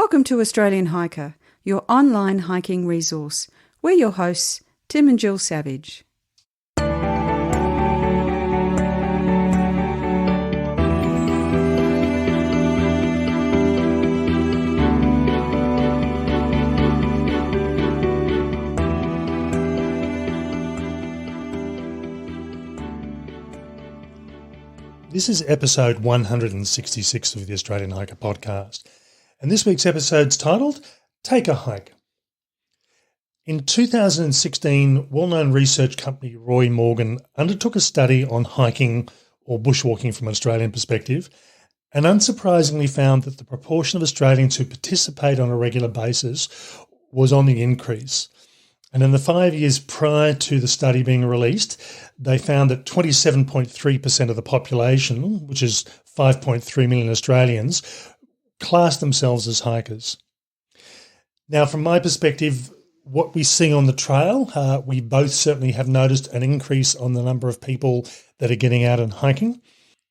Welcome to Australian Hiker, your online hiking resource. We're your hosts, Tim and Jill Savage. This is episode 166 of the Australian Hiker podcast, and this week's episode is titled Take a Hike. In 2016, well-known research company Roy Morgan undertook a study on hiking or bushwalking from an Australian perspective, and unsurprisingly found that the proportion of Australians who participate on a regular basis was on the increase. And in the 5 years prior to the study being released, they found that 27.3% of the population, which is 5.3 million Australians, classed themselves as hikers. Now, from my perspective, what we see on the trail, we both certainly have noticed an increase on the number of people that are getting out and hiking.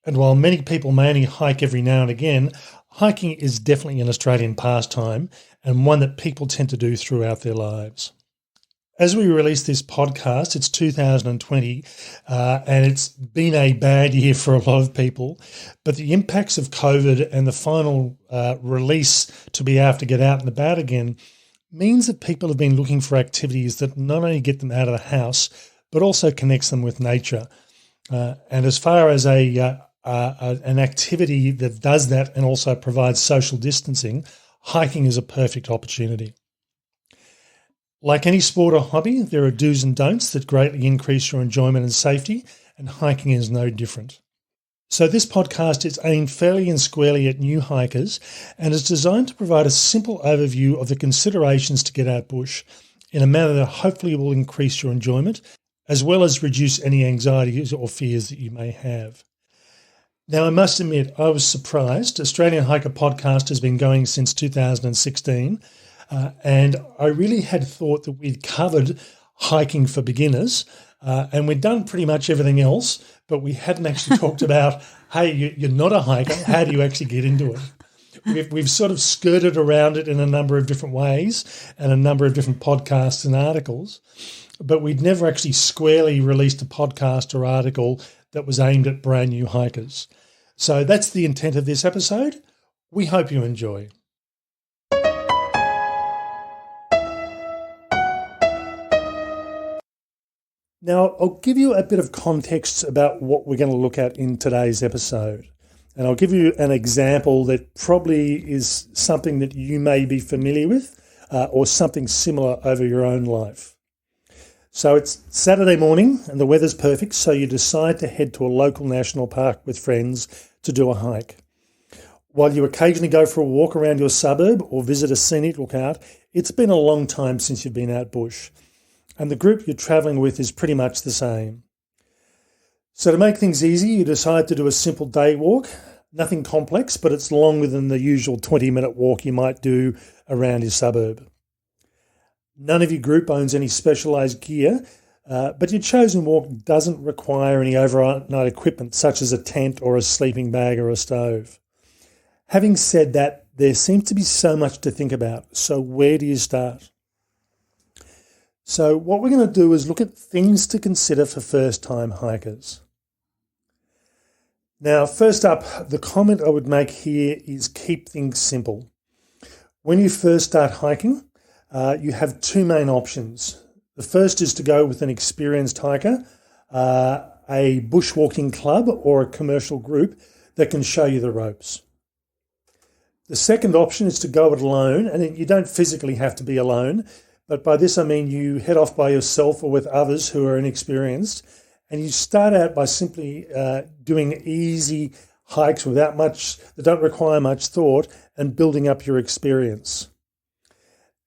And while many people may only hike every now and again, hiking is definitely an Australian pastime and one that people tend to do throughout their lives. As we release this podcast, it's 2020 and it's been a bad year for a lot of people, but the impacts of COVID and the final release to be able to get out and about again means that people have been looking for activities that not only get them out of the house, but also connects them with nature. And as far as an activity that does that and also provides social distancing, hiking is a perfect opportunity. Like any sport or hobby, there are do's and don'ts that greatly increase your enjoyment and safety, and hiking is no different. So this podcast is aimed fairly and squarely at new hikers and is designed to provide a simple overview of the considerations to get out bush in a manner that hopefully will increase your enjoyment, as well as reduce any anxieties or fears that you may have. Now, I must admit, I was surprised. Australian Hiker Podcast has been going since 2016, and I really had thought that we'd covered hiking for beginners, and we'd done pretty much everything else, but we hadn't actually talked about, hey, you're not a hiker, how do you actually get into it? We've sort of skirted around it in a number of different ways and a number of different podcasts and articles, but we'd never actually squarely released a podcast or article that was aimed at brand new hikers. So that's the intent of this episode. We hope you enjoy. Now, I'll give you a bit of context about what we're going to look at in today's episode. And I'll give you an example that probably is something that you may be familiar with or something similar over your own life. So it's Saturday morning and the weather's perfect, so you decide to head to a local national park with friends to do a hike. While you occasionally go for a walk around your suburb or visit a scenic lookout, it's been a long time since you've been out bush, and the group you're travelling with is pretty much the same. So to make things easy, you decide to do a simple day walk, nothing complex, but it's longer than the usual 20-minute walk you might do around your suburb. None of your group owns any specialised gear, but your chosen walk doesn't require any overnight equipment such as a tent or a sleeping bag or a stove. Having said that, there seems to be so much to think about, so where do you start? So what we're going to do is look at things to consider for first-time hikers. Now, first up, the comment I would make here is keep things simple. When you first start hiking, you have two main options. The first is to go with an experienced hiker, a bushwalking club or a commercial group that can show you the ropes. The second option is to go it alone, and you don't physically have to be alone, but by this I mean you head off by yourself or with others who are inexperienced, and you start out by simply doing easy hikes that don't require much thought, and building up your experience.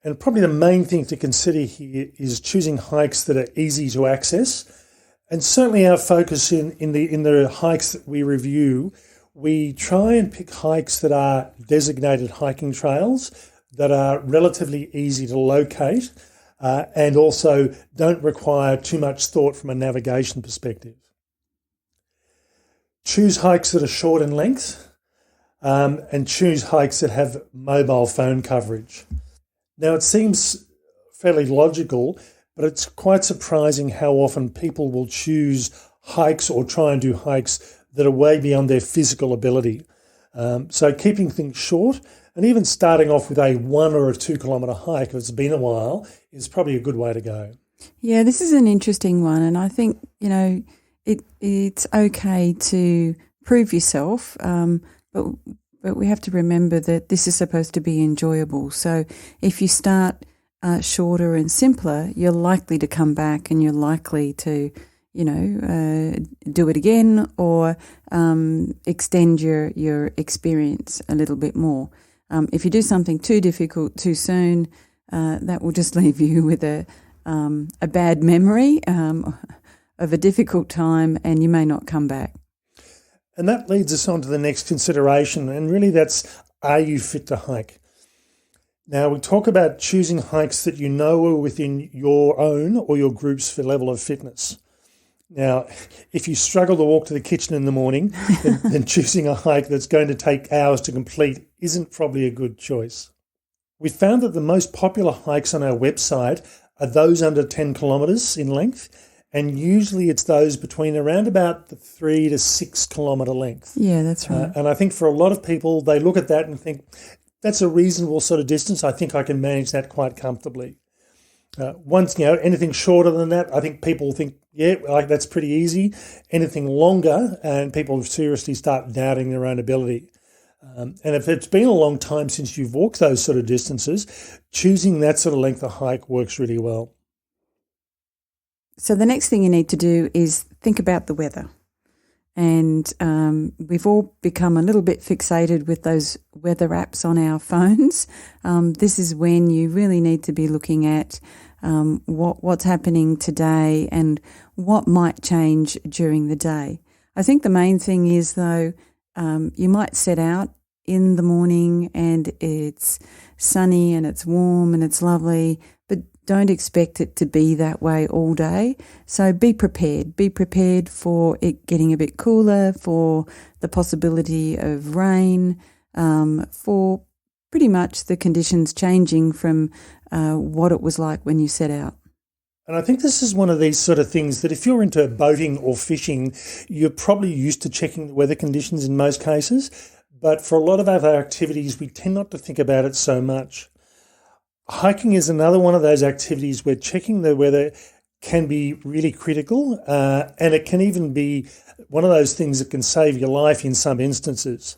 And probably the main thing to consider here is choosing hikes that are easy to access. And certainly our focus in the hikes that we review, we try and pick hikes that are designated hiking trails that are relatively easy to locate and also don't require too much thought from a navigation perspective. Choose hikes that are short in length. and choose hikes that have mobile phone coverage. Now, it seems fairly logical, but it's quite surprising how often people will choose hikes or try and do hikes that are way beyond their physical ability. So keeping things short and even starting off with a 1 or a 2 kilometre hike, if it's been a while, is probably a good way to go. Yeah, this is an interesting one, and I think, it's okay to prove yourself, but we have to remember that this is supposed to be enjoyable. So if you start shorter and simpler, you're likely to come back and you're likely to, do it again or extend your experience a little bit more. If you do something too difficult too soon, that will just leave you with a bad memory of a difficult time, and you may not come back. And that leads us on to the next consideration, and really that's, are you fit to hike? Now, we talk about choosing hikes that you know are within your own or your group's level of fitness. Now, if you struggle to walk to the kitchen in the morning, then choosing a hike that's going to take hours to complete isn't probably a good choice. We found that the most popular hikes on our website are those under 10 kilometres in length, and usually it's those between around about the 3 to 6 kilometre length. Yeah, that's right. And I think for a lot of people, they look at that and think, that's a reasonable sort of distance. I think I can manage that quite comfortably. Once, anything shorter than that, I think people think, that's pretty easy. Anything longer, and people seriously start doubting their own ability. And if it's been a long time since you've walked those sort of distances, choosing that sort of length of hike works really well. So the next thing you need to do is think about the weather. And we've all become a little bit fixated with those weather apps on our phones. This is when you really need to be looking at what's happening today and what might change during the day. I think the main thing is, though, you might set out in the morning and it's sunny and it's warm and it's lovely, but don't expect it to be that way all day. So be prepared. Be prepared for it getting a bit cooler, for the possibility of rain, for pretty much the conditions changing from what it was like when you set out. And I think this is one of these sort of things that if you're into boating or fishing, you're probably used to checking the weather conditions in most cases. But for a lot of other activities, we tend not to think about it so much. Hiking is another one of those activities where checking the weather can be really critical, and it can even be one of those things that can save your life in some instances.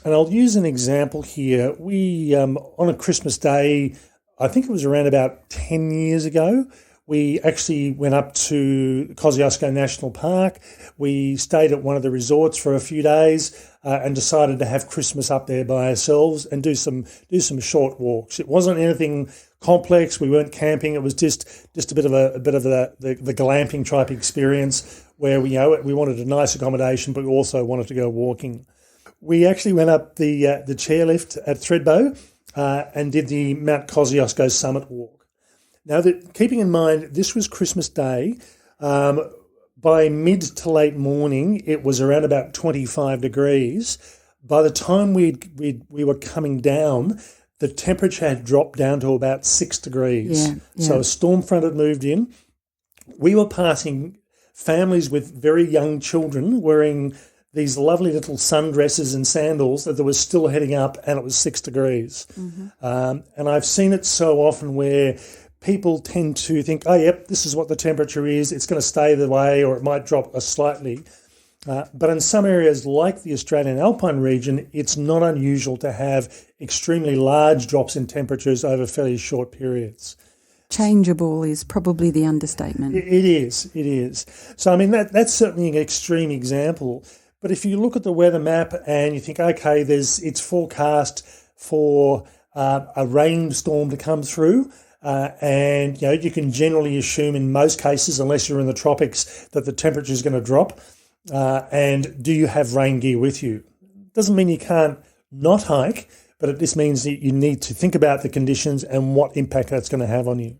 And I'll use an example here. We, on a Christmas day, I think it was around about 10 years ago, we actually went up to Kosciuszko National Park. We stayed at one of the resorts for a few days and decided to have Christmas up there by ourselves and do some short walks. It wasn't anything complex. We weren't camping. It was just a bit of the glamping type experience where we wanted a nice accommodation, but we also wanted to go walking. We actually went up the chairlift at Thredbo and did the Mount Kosciuszko Summit Walk. Now, keeping in mind, this was Christmas Day, by mid to late morning, it was around about 25 degrees. By the time we were coming down, the temperature had dropped down to about 6 degrees. Yeah. So a storm front had moved in. We were passing families with very young children wearing these lovely little sundresses and sandals that was still heading up, and it was 6 degrees. Mm-hmm. And I've seen it so often where people tend to think, this is what the temperature is, it's going to stay the way, or it might drop slightly. But in some areas like the Australian Alpine region, it's not unusual to have extremely large drops in temperatures over fairly short periods. Changeable is probably the understatement. It is. So, I mean, that's certainly an extreme example. But if you look at the weather map and you think, okay, it's forecast for a rainstorm to come through, and you can generally assume in most cases, unless you're in the tropics, that the temperature is going to drop. And do you have rain gear with you? Doesn't mean you can't not hike, but it just means that you need to think about the conditions and what impact that's going to have on you.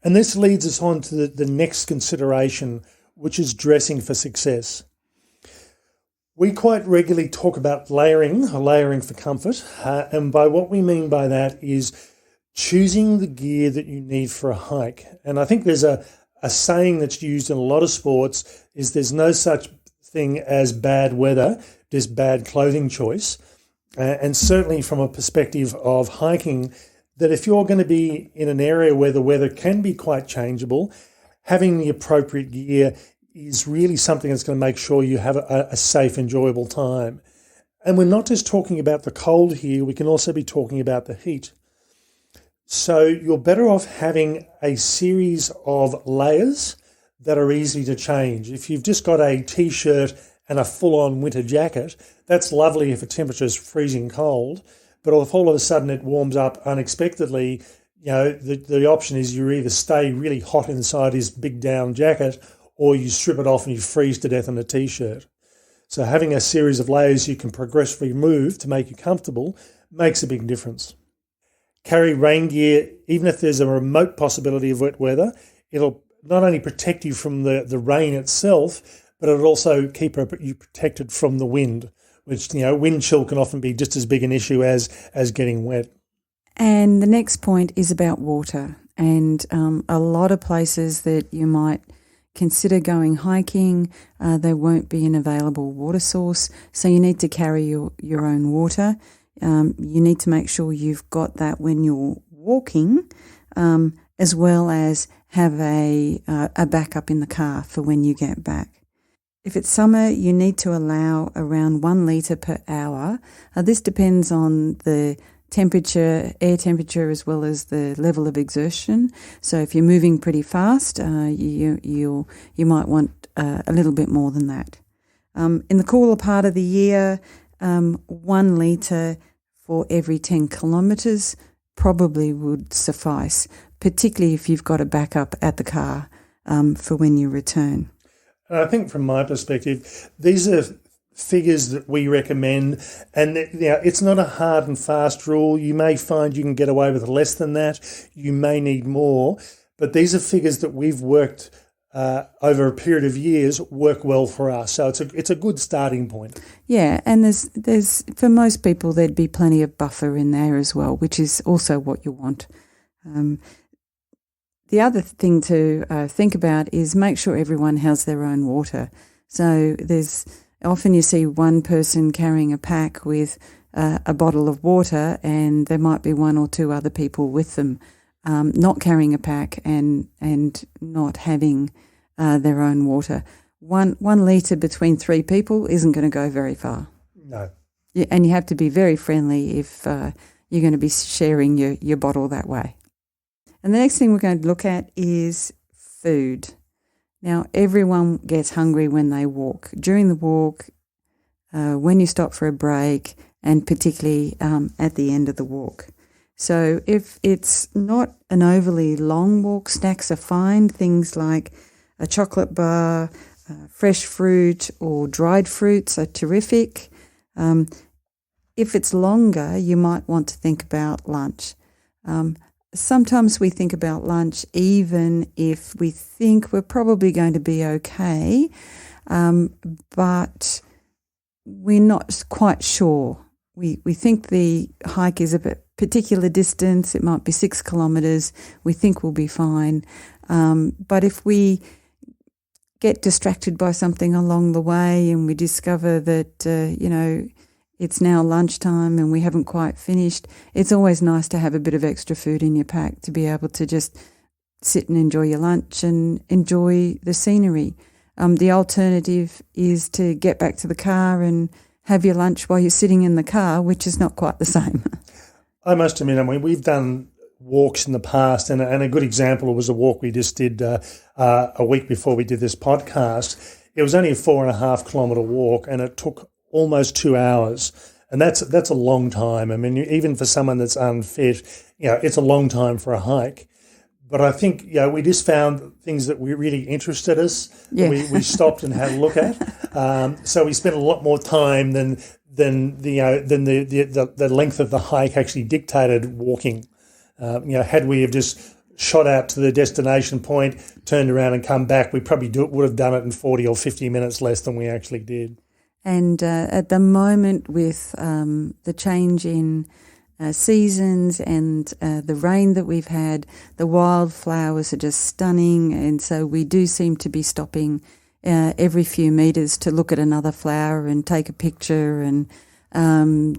And this leads us on to the next consideration, which is dressing for success. We quite regularly talk about layering for comfort. And by what we mean by that is choosing the gear that you need for a hike. And I think there's a saying that's used in a lot of sports is there's no such thing as bad weather, there's bad clothing choice. And certainly from a perspective of hiking, that if you're going to be in an area where the weather can be quite changeable, having the appropriate gear is really something that's going to make sure you have a safe, enjoyable time. And we're not just talking about the cold here, we can also be talking about the heat. So you're better off having a series of layers that are easy to change. If you've just got a T-shirt and a full-on winter jacket, that's lovely if the temperature is freezing cold. But if all of a sudden it warms up unexpectedly, the option is you either stay really hot inside his big down jacket or you strip it off and you freeze to death in a T-shirt. So having a series of layers you can progressively move to make you comfortable makes a big difference. Carry rain gear, even if there's a remote possibility of wet weather. It'll not only protect you from the rain itself, but it'll also keep you protected from the wind, which, wind chill can often be just as big an issue as getting wet. And the next point is about water. And a lot of places that you might consider going hiking, there won't be an available water source. So you need to carry your own water. You need to make sure you've got that when you're walking, as well as have a backup in the car for when you get back. If it's summer, you need to allow around 1 litre per hour. This depends on the temperature, air temperature, as well as the level of exertion. So if you're moving pretty fast, you might want a little bit more than that. In the cooler part of the year, 1 litre for every 10 kilometres probably would suffice, particularly if you've got a backup at the car for when you return. And I think from my perspective, these are figures that we recommend, and it's not a hard and fast rule. You may find you can get away with less than that. You may need more, but these are figures that we've worked over a period of years work well for us. So it's a good starting point. Yeah, and there's for most people there'd be plenty of buffer in there as well, which is also what you want. The other thing to think about is make sure everyone has their own water. So often you see one person carrying a pack with a bottle of water, and there might be 1 or 2 other people with them not carrying a pack and not having their own water. One litre between 3 people isn't going to go very far. No. Yeah, and you have to be very friendly if you're going to be sharing your bottle that way. And the next thing we're going to look at is food. Now, everyone gets hungry when they walk. During the walk, when you stop for a break, and particularly at the end of the walk. So if it's not an overly long walk, snacks are fine. Things like a chocolate bar, fresh fruit or dried fruits are terrific. If it's longer, you might want to think about lunch. Sometimes we think about lunch even if we think we're probably going to be okay, but we're not quite sure. We think the hike is a particular distance. It might be 6 kilometres. We think we'll be fine. But if we get distracted by something along the way and we discover that, it's now lunchtime and we haven't quite finished, it's always nice to have a bit of extra food in your pack to be able to just sit and enjoy your lunch and enjoy the scenery. The alternative is to get back to the car and have your lunch while you're sitting in the car, which is not quite the same. I must admit, we've done walks in the past, and a good example was a walk we just did a week before we did this podcast. It was only a 4.5 kilometre walk, and it took almost 2 hours, and that's a long time. Even for someone that's unfit, it's a long time for a hike. But I think we just found things that really interested us. Yeah. We stopped and had a look at. So we spent a lot more time than the length of the hike actually dictated walking. Had we have just shot out to the destination point, turned around and come back, we probably would have done it in 40 or 50 minutes less than we actually did. And at the moment, with the change in seasons and the rain that we've had, the wildflowers are just stunning. And so we do seem to be stopping every few metres to look at another flower and take a picture and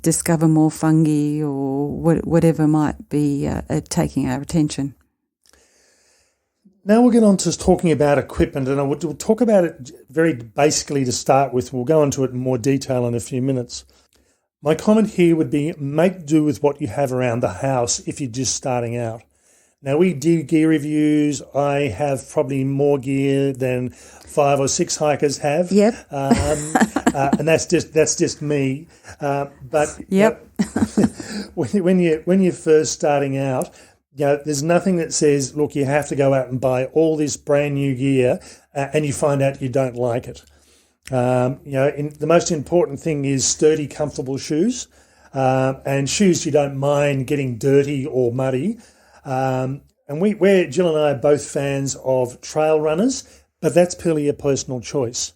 discover more fungi or whatever might be taking our attention. Now we'll get on to talking about equipment, and we'll talk about it very basically to start with. We'll go into it in more detail in a few minutes. My comment here would be make do with what you have around the house if you're just starting out. Now, we do gear reviews. I have probably more gear than 5 or 6 hikers have. Yep. And that's just me. But yep. when you're first starting out, there's nothing that says, look, you have to go out and buy all this brand new gear and you find out you don't like it. The most important thing is sturdy, comfortable shoes and shoes you don't mind getting dirty or muddy. And Jill and I are both fans of trail runners, but that's purely a personal choice.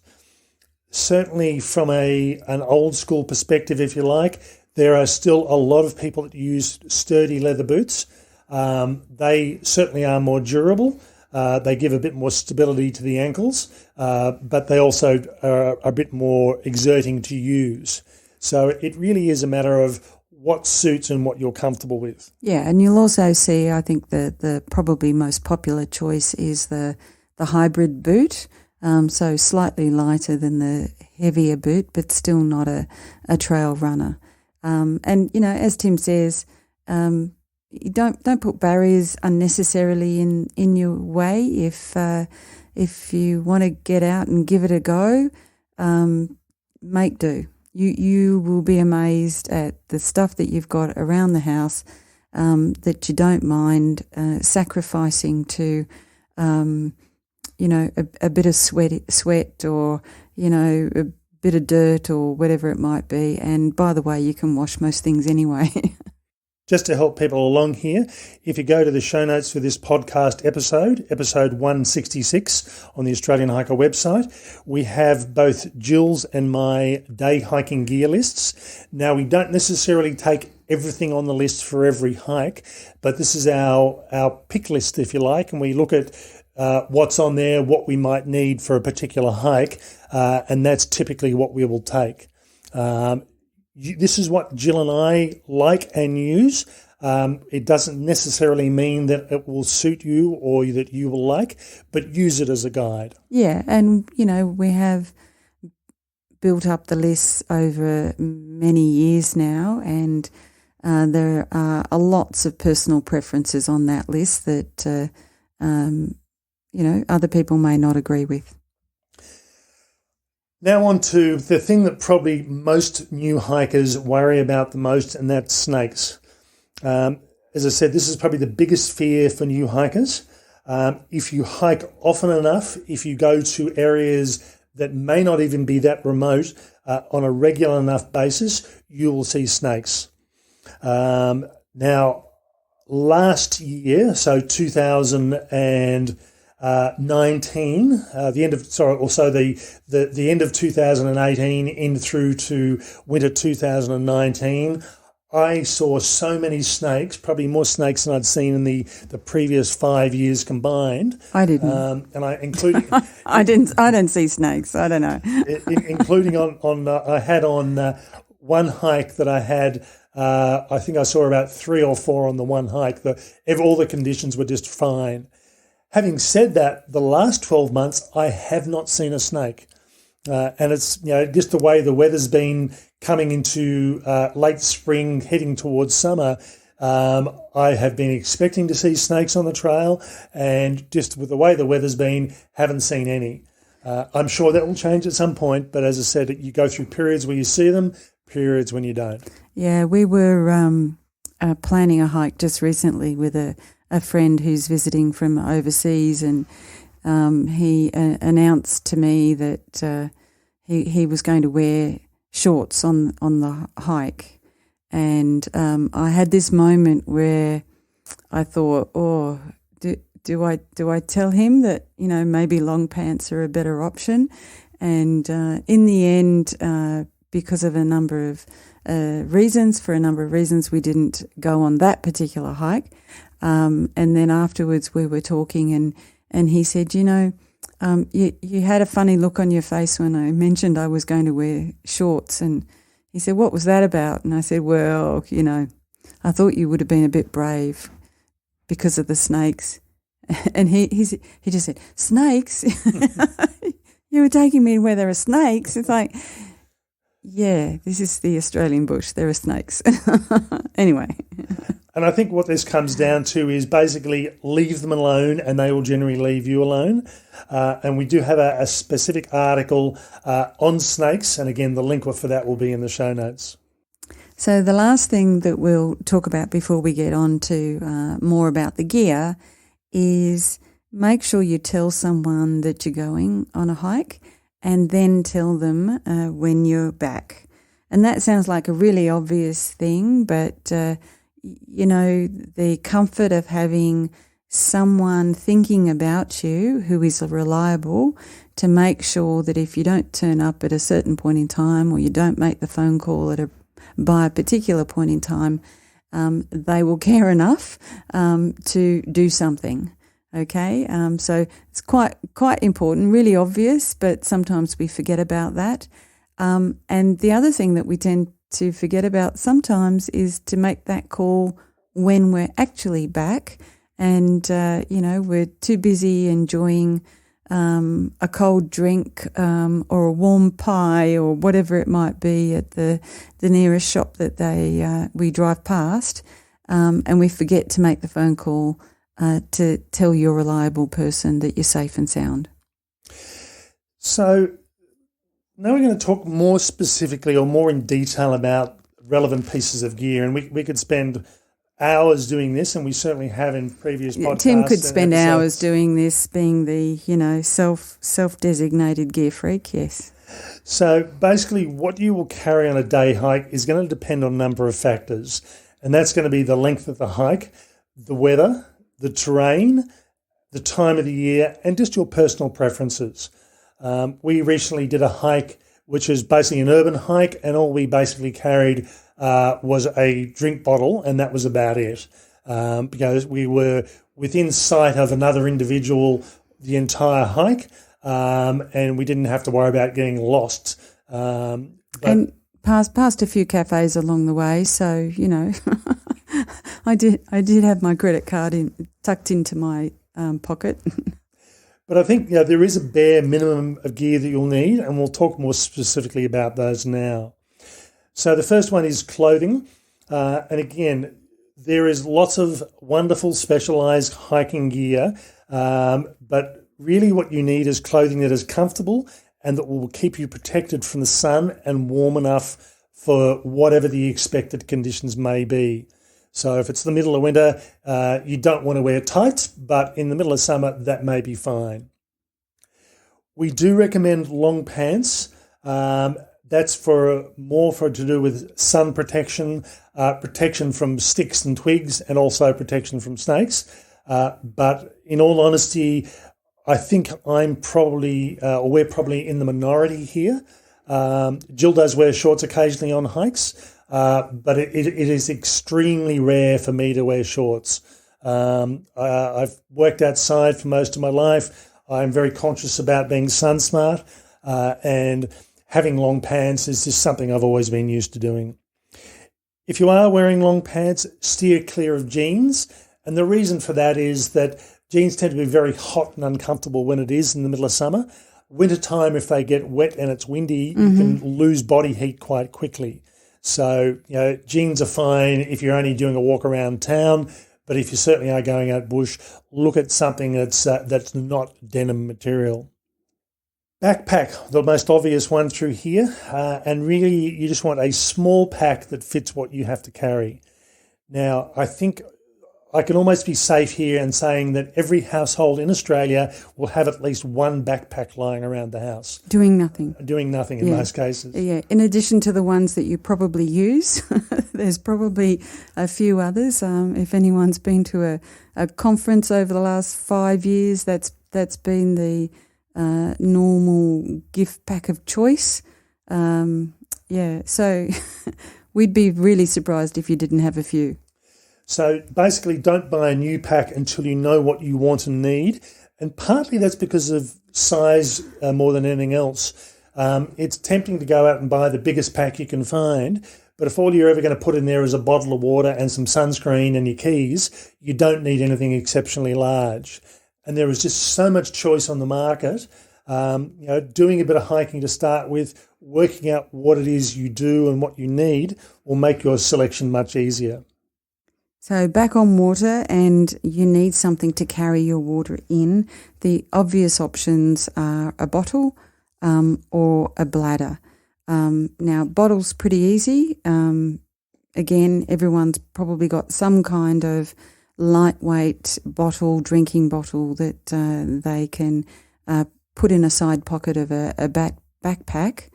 Certainly from an old school perspective, if you like, there are still a lot of people that use sturdy leather boots. They certainly are more durable. They give a bit more stability to the ankles, but they also are a bit more exerting to use. So it really is a matter of what suits and what you're comfortable with. Yeah, and you'll also see, I think the probably most popular choice is the hybrid boot, so slightly lighter than the heavier boot, but still not a trail runner. And as Tim says, you don't put barriers unnecessarily in your way. If you want to get out and give it a go, make do. You will be amazed at the stuff that you've got around the house that you don't mind sacrificing to, a bit of sweat or, a bit of dirt or whatever it might be. And by the way, you can wash most things anyway. Just to help people along here, if you go to the show notes for this podcast episode 166 on the Australian Hiker website, we have both Jill's and my day hiking gear lists. Now, we don't necessarily take everything on the list for every hike, but this is our pick list, if you like, and we look at what's on there, what we might need for a particular hike, and that's typically what we will take. This is what Jill and I like and use. It doesn't necessarily mean that it will suit you or that you will like, but use it as a guide. Yeah, and, we have built up the lists over many years now, and there are lots of personal preferences on that list that, other people may not agree with. Now on to the thing that probably most new hikers worry about the most, and that's snakes. As I said, this is probably the biggest fear for new hikers. If you hike often enough, if you go to areas that may not even be that remote on a regular enough basis, you will see snakes. Now, last year, so 2019, the end of 2018 in through to winter 2019, I saw so many snakes, probably more snakes than I'd seen in the previous 5 years combined. I didn't. And I including I didn't see snakes. I don't know. Including I had on one hike that I had. I think I saw about 3 or 4 on the one hike. All the conditions were just fine. Having said that, the last 12 months, I have not seen a snake. And it's just the way the weather's been coming into late spring, heading towards summer. I have been expecting to see snakes on the trail, and just with the way the weather's been, haven't seen any. I'm sure that will change at some point, but as I said, you go through periods where you see them, periods when you don't. Yeah, we were planning a hike just recently with a friend who's visiting from overseas, and he announced to me that he was going to wear shorts on the hike, and I had this moment where I thought, do I tell him that maybe long pants are a better option? And in the end, because of a number of reasons, we didn't go on that particular hike. And then afterwards we were talking and he said, you had a funny look on your face when I mentioned I was going to wear shorts. And he said, what was that about? And I said, well, I thought you would have been a bit brave because of the snakes. And he just said, snakes? You were taking me where there are snakes? It's like, yeah, this is the Australian bush. There are snakes. Anyway. And I think what this comes down to is basically leave them alone and they will generally leave you alone. And we do have a specific article on snakes. And again, the link for that will be in the show notes. So the last thing that we'll talk about before we get on to more about the gear is make sure you tell someone that you're going on a hike and then tell them when you're back. And that sounds like a really obvious thing, but, the comfort of having someone thinking about you who is reliable to make sure that if you don't turn up at a certain point in time or you don't make the phone call by a particular point in time, they will care enough to do something. Okay, so it's quite important, really obvious, but sometimes we forget about that. And the other thing that we tend to forget about sometimes is to make that call when we're actually back and, we're too busy enjoying a cold drink or a warm pie or whatever it might be at the nearest shop that we drive past, and we forget to make the phone call to tell your reliable person that you're safe and sound. So now we're going to talk more specifically or more in detail about relevant pieces of gear, and we could spend hours doing this, and we certainly have in previous podcasts. Tim could spend hours doing this, being the self-designated gear freak. Yes. So basically, what you will carry on a day hike is going to depend on a number of factors, and that's going to be the length of the hike, the weather, the terrain, the time of the year, and just your personal preferences. We recently did a hike, which is basically an urban hike, and all we basically carried was a drink bottle, and that was about it, because we were within sight of another individual the entire hike, and we didn't have to worry about getting lost. And passed a few cafes along the way, so I did have my credit card tucked into my pocket. But I think there is a bare minimum of gear that you'll need, and we'll talk more specifically about those now. So the first one is clothing. And again, there is lots of wonderful specialised hiking gear, but really what you need is clothing that is comfortable and that will keep you protected from the sun and warm enough for whatever the expected conditions may be. So if it's the middle of winter, you don't want to wear tights, but in the middle of summer, that may be fine. We do recommend long pants. That's more to do with sun protection, protection from sticks and twigs, and also protection from snakes. But in all honesty, I think we're probably in the minority here. Jill does wear shorts occasionally on hikes, but it is extremely rare for me to wear shorts. I've worked outside for most of my life. I'm very conscious about being sun smart, and having long pants is just something I've always been used to doing. If you are wearing long pants, steer clear of jeans. And the reason for that is that jeans tend to be very hot and uncomfortable when it is in the middle of summer. Wintertime, if they get wet and it's windy, you can lose body heat quite quickly. So, jeans are fine if you're only doing a walk around town, but if you certainly are going out bush, look at something that's not denim material. Backpack, the most obvious one through here, and really you just want a small pack that fits what you have to carry. Now, I think I can almost be safe here in saying that every household in Australia will have at least one backpack lying around the house. Doing nothing In most cases. Yeah, in addition to the ones that you probably use, there's probably a few others. If anyone's been to a conference over the last 5 years, that's been the normal gift pack of choice. So we'd be really surprised if you didn't have a few. So basically, don't buy a new pack until you know what you want and need. And partly that's because of size more than anything else. It's tempting to go out and buy the biggest pack you can find, but if all you're ever going to put in there is a bottle of water and some sunscreen and your keys, you don't need anything exceptionally large. And there is just so much choice on the market. Doing a bit of hiking to start with, working out what it is you do and what you need will make your selection much easier. So back on water, and you need something to carry your water in. The obvious options are a bottle or a bladder. Now, bottle's pretty easy. Again, everyone's probably got some kind of lightweight bottle, drinking bottle that they can put in a side pocket of a backpack.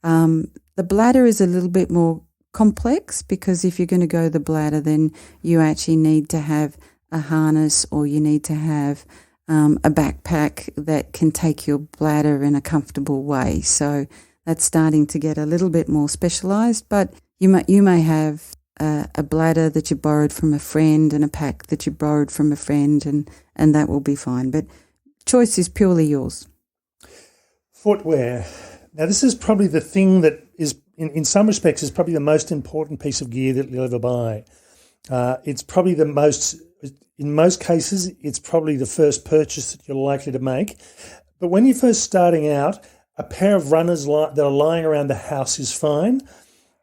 The bladder is a little bit more complex, because if you're going to go the bladder, then you actually need to have a harness, or you need to have a backpack that can take your bladder in a comfortable way. So that's starting to get a little bit more specialised, but you may have a bladder that you borrowed from a friend and a pack that you borrowed from a friend, and that will be fine. But choice is purely yours. Footwear. Now, this is probably the thing that is, in some respects, is probably the most important piece of gear that you'll ever buy. It's probably in most cases, it's probably the first purchase that you're likely to make. But when you're first starting out, a pair of runners that are lying around the house is fine.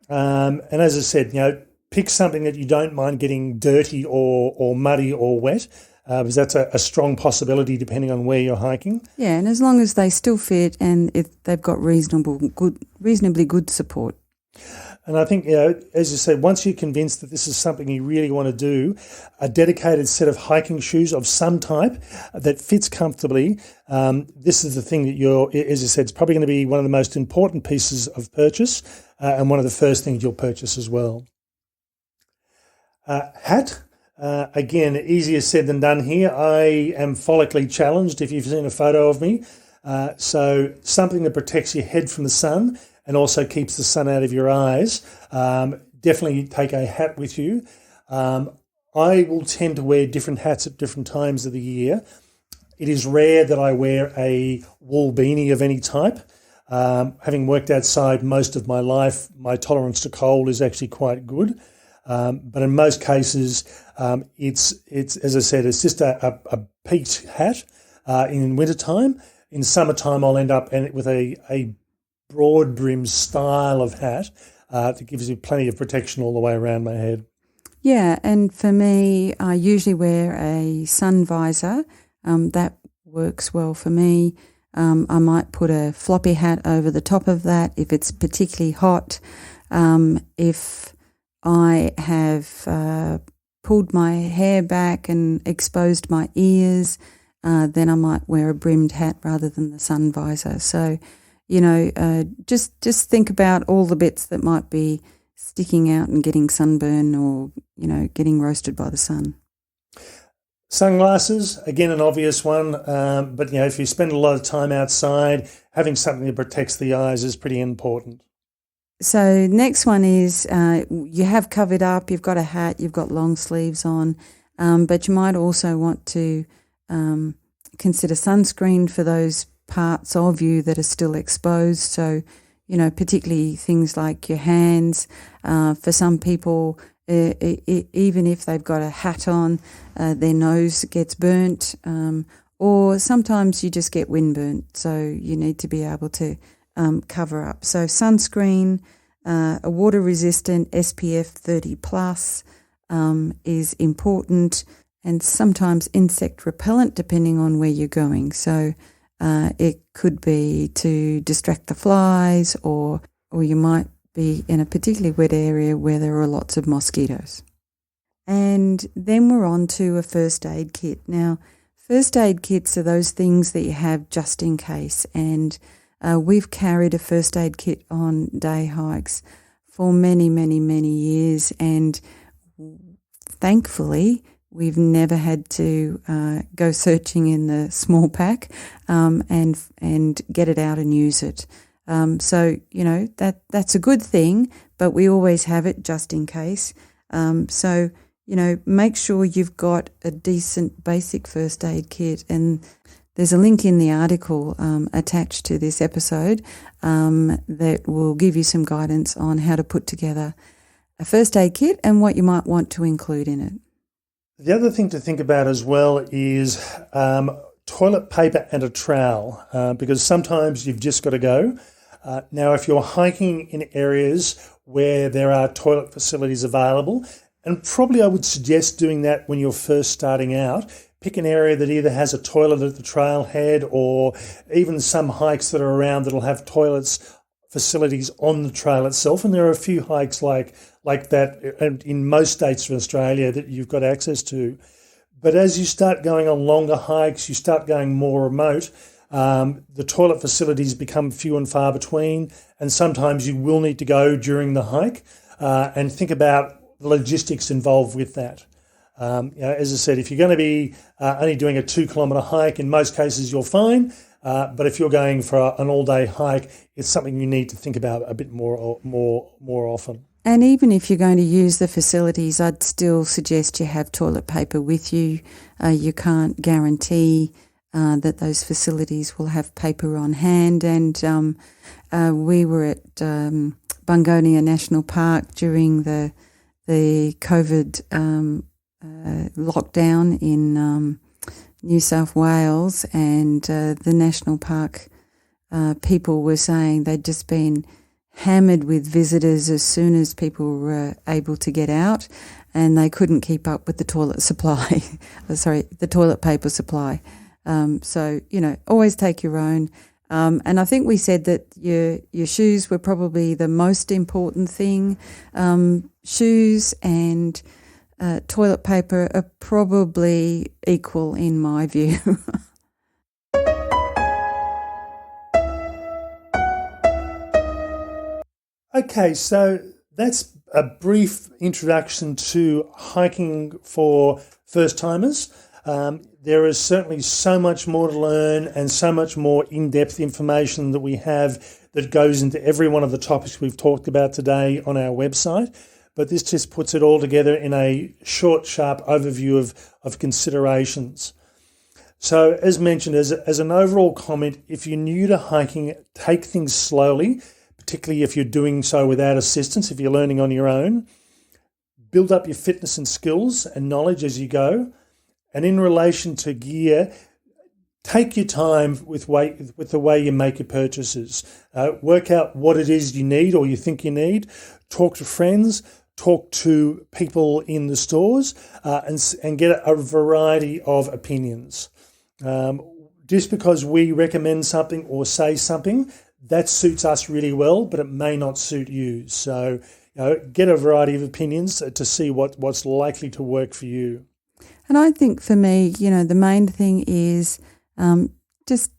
And as I said, pick something that you don't mind getting dirty or muddy or wet, because that's a strong possibility depending on where you're hiking. Yeah, and as long as they still fit and if they've got reasonably good support. And I think, as you said, once you're convinced that this is something you really want to do, a dedicated set of hiking shoes of some type that fits comfortably, this is the thing that as you said, it's probably going to be one of the most important pieces of purchase and one of the first things you'll purchase as well. Hat. Again, easier said than done here. I am follically challenged, if you've seen a photo of me. So something that protects your head from the sun and also keeps the sun out of your eyes. Definitely take a hat with you. I will tend to wear different hats at different times of the year. It is rare that I wear a wool beanie of any type. Having worked outside most of my life, my tolerance to cold is actually quite good. But in most cases, it's as I said, it's just a peaked hat in wintertime. In summertime, I'll end up with a broad brim style of hat that gives you plenty of protection all the way around my head. Yeah, and for me, I usually wear a sun visor. That works well for me. I might put a floppy hat over the top of that if it's particularly hot. If I have pulled my hair back and exposed my ears, then I might wear a brimmed hat rather than the sun visor. So, just think about all the bits that might be sticking out and getting sunburn or, getting roasted by the sun. Sunglasses, again, an obvious one. But, if you spend a lot of time outside, having something that protects the eyes is pretty important. So next one is you have covered up, you've got a hat, you've got long sleeves on, but you might also want to consider sunscreen for those parts of you that are still exposed. So, particularly things like your hands. For some people, even if they've got a hat on, their nose gets burnt, or sometimes you just get windburnt. So you need to be able to cover up. So sunscreen, a water-resistant SPF 30 plus is important, and sometimes insect repellent depending on where you're going. So it could be to distract the flies, or you might be in a particularly wet area where there are lots of mosquitoes. And then we're on to a first aid kit. Now, first aid kits are those things that you have just in case, and we've carried a first aid kit on day hikes for many, many, many years, and thankfully We've never had to go searching in the small pack and get it out and use it. So, that's a good thing, but we always have it just in case. So, make sure you've got a decent basic first aid kit. And there's a link in the article attached to this episode that will give you some guidance on how to put together a first aid kit and what you might want to include in it. The other thing to think about as well is toilet paper and a trowel, because sometimes you've just got to go. Now, if you're hiking in areas where there are toilet facilities available, and probably I would suggest doing that when you're first starting out, pick an area that either has a toilet at the trailhead or even some hikes that are around that'll have toilets facilities on the trail itself. And there are a few hikes like that in most states of Australia that you've got access to. But as you start going on longer hikes, you start going more remote, the toilet facilities become few and far between, and sometimes you will need to go during the hike and think about the logistics involved with that. As I said, if you're going to be only doing a 2-kilometre hike, in most cases you're fine. But if you're going for an all-day hike, it's something you need to think about a bit more often. And even if you're going to use the facilities, I'd still suggest you have toilet paper with you. You can't guarantee that those facilities will have paper on hand. And we were at Bungonia National Park during the COVID lockdown in New South Wales, and the national park people were saying they'd just been hammered with visitors as soon as people were able to get out, and they couldn't keep up with the toilet supply. The toilet paper supply. So, always take your own. And I think we said that your shoes were probably the most important thing. Shoes and toilet paper are probably equal in my view. Okay, so that's a brief introduction to hiking for first-timers. There is certainly so much more to learn and so much more in-depth information that we have that goes into every one of the topics we've talked about today on our website. But this just puts it all together in a short, sharp overview of considerations. So as mentioned, as an overall comment, if you're new to hiking, take things slowly, particularly if you're doing so without assistance, if you're learning on your own. Build up your fitness and skills and knowledge as you go. And in relation to gear, take your time with the way you make your purchases. Work out what it is you need or you think you need. Talk to friends. Talk to people in the stores and get a variety of opinions. Just because we recommend something or say something, that suits us really well, but it may not suit you. So get a variety of opinions to see what's likely to work for you. And I think for me, the main thing is just,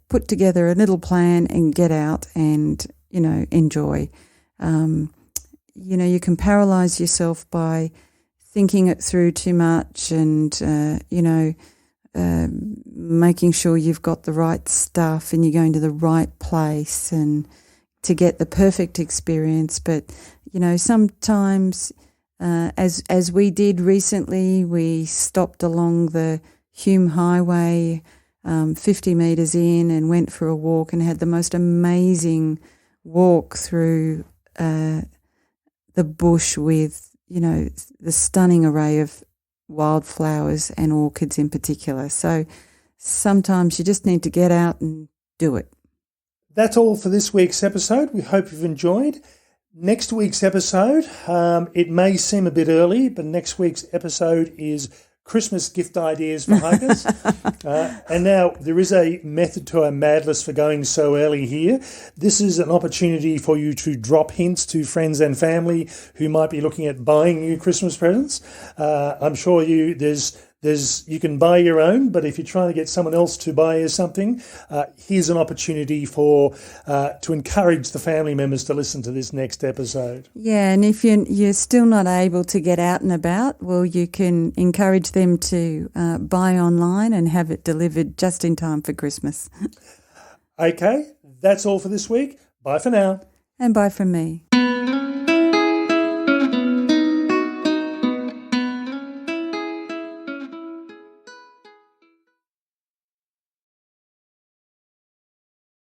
put together a little plan and get out and, enjoy. You can paralyze yourself by thinking it through too much and, making sure you've got the right stuff and you're going to the right place and to get the perfect experience. But, sometimes, as we did recently, we stopped along the Hume Highway 50 metres in and went for a walk and had the most amazing walk through the bush with, the stunning array of wildflowers and orchids in particular. So sometimes you just need to get out and do it. That's all for this week's episode. We hope you've enjoyed. Next week's episode, it may seem a bit early, but next week's episode is Christmas gift ideas for hikers. And now there is a method to our madness for going so early here. This is an opportunity for you to drop hints to friends and family who might be looking at buying you Christmas presents. I'm sure there's You can buy your own, but if you're trying to get someone else to buy you something, here's an opportunity to encourage the family members to listen to this next episode. Yeah, and if you're still not able to get out and about, well, you can encourage them to buy online and have it delivered just in time for Christmas. Okay, that's all for this week. Bye for now. And bye from me.